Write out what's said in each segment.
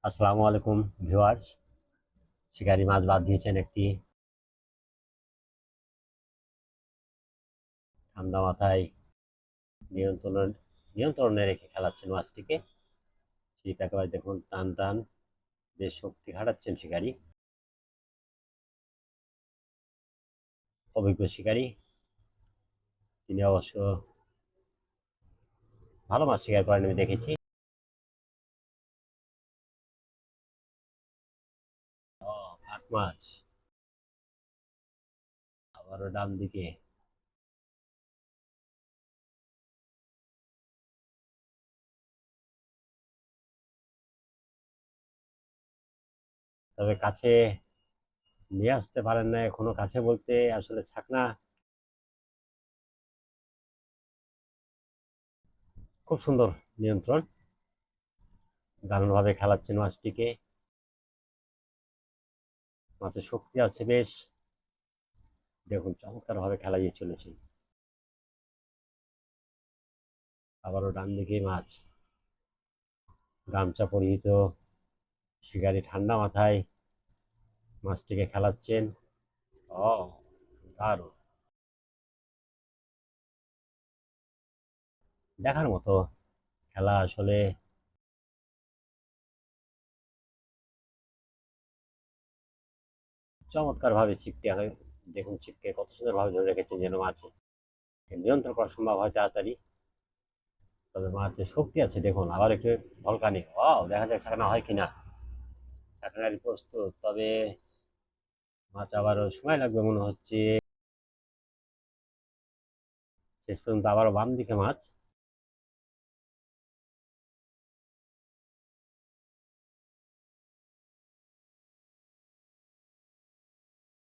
আসসালামু আলাইকুম ভিউয়ার্স। শিকারি মাছ বাদ দিয়েছেন একটি। ঠান্ডা মাথায় নিয়ন্ত্রণ নিয়ন্ত্রণে রেখে খেলাচ্ছেন মাছটিকে। ছিপ একেবারে দেখুন, টান টান, বেশ শক্তি খাটাচ্ছেন শিকারি, অভিজ্ঞ শিকারি। তিনি অবশ্য ভালো মাছ শিকার করেন আমি দেখেছি। কাঠ মাছ আবারও ডান দিকে। তবে কাছে নিয়ে আসতে পারেন না এখনো। কাছে বলতে আসলে ছাকনা খুব সুন্দর নিয়ন্ত্রণ, দারুণভাবে খেলাচ্ছেন মাছটিকে। মাছের শক্তি আছে বেশ, দেখুন চমৎকার ভাবে খেলাইয়ে চলেছে। আবারও ডান দিকে মাছ। গামছা পরিহিত শিকারি ঠান্ডা মাথায় মাছটিকে খেলাচ্ছেন। ও, দারুণ, দেখার মতো খেলা আসলে। চমৎকার ভাবে ছিপটি দেখুন, ছিপকে কত সুন্দর ভাবে ধরে রেখেছেন, যেন মাছ নিয়ন্ত্রণ করা সম্ভব হয় তাড়াতাড়ি। তবে মাছের শক্তি আছে দেখুন। আবার একটু ভলকানি, ও দেখা যাক ছাকানা হয় কিনা। ছাকানারি প্রস্তুত, তবে মাছ আবারও সময় লাগবে মনে হচ্ছে। শেষ পর্যন্ত আবারও বাম দিকে মাছ।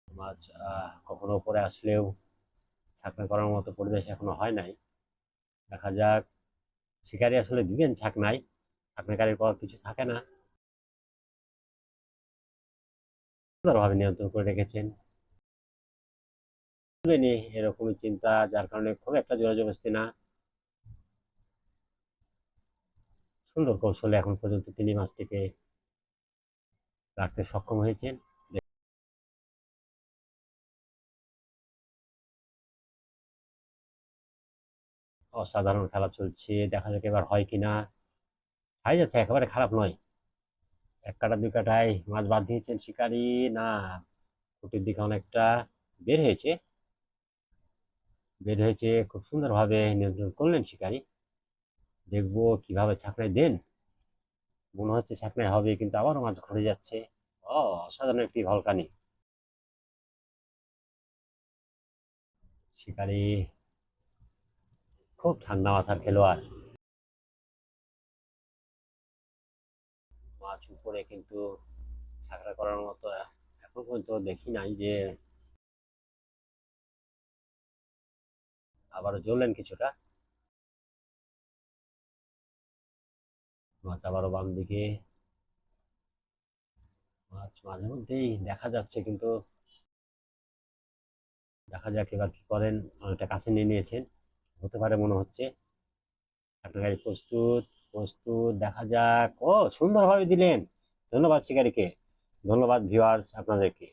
মাছ কখনো উপরে আসলেও ছাকনা করার মতো পরিবেশ এখনো হয় নাই। দেখা যাক। শিকারি আসলে দিবেন ছাকনায়, ছাকনাকারীর পর কিছু থাকে না। সুন্দরভাবে নিয়ন্ত্রণ করে রেখেছেন। বলবেনই এরকমই চিন্তা, যার কারণে খুব একটা জোর জবরদস্তি না। সুন্দর কৌশলে এখন পর্যন্ত তিনি মাছটিকে রাখতে সক্ষম হয়েছেন। অসাধারণ খেলা চলছে, দেখা যাক এবার হয় কিনা। হাই যাচ্ছে, একেবারে খারাপ নয়। এক কাটা দুই কাটায় মাছ বাদ দিয়েছেন শিকারি। না, কুটির দিকে অনেকটা বের হয়েছে। বের হয়েছে, খুব সুন্দরভাবে নিয়ন্ত্রণ করলেন শিকারি। দেখবো কিভাবে ছাকনায় দেন। মনে হচ্ছে ছাকনায় হবে, কিন্তু আবারও মাছ ঘুরে যাচ্ছে। ও, অসাধারণ একটি ভলকানি। শিকারি খুব ঠান্ডা মাথার খেলোয়াড়। মাছ উপরে কিন্তু ছাকরা করার মতো এখন পর্যন্ত দেখি নাই। যে আবারও জ্বললেন কিছুটা। মাছ আবারও বাম দিকে। মাছ মাঝে মধ্যেই দেখা যাচ্ছে, কিন্তু দেখা যাক এবার কি করেন। অনেকটা কাছে নিয়ে নিয়েছেন, হতে পারে মনে হচ্ছে। আপনার গাড়ি প্রস্তুত, প্রস্তুত, দেখা যাক। ও, সুন্দরভাবে দিলেন। ধন্যবাদ শিকারীকে, ধন্যবাদ ভিউয়ার্স আপনাদেরকে।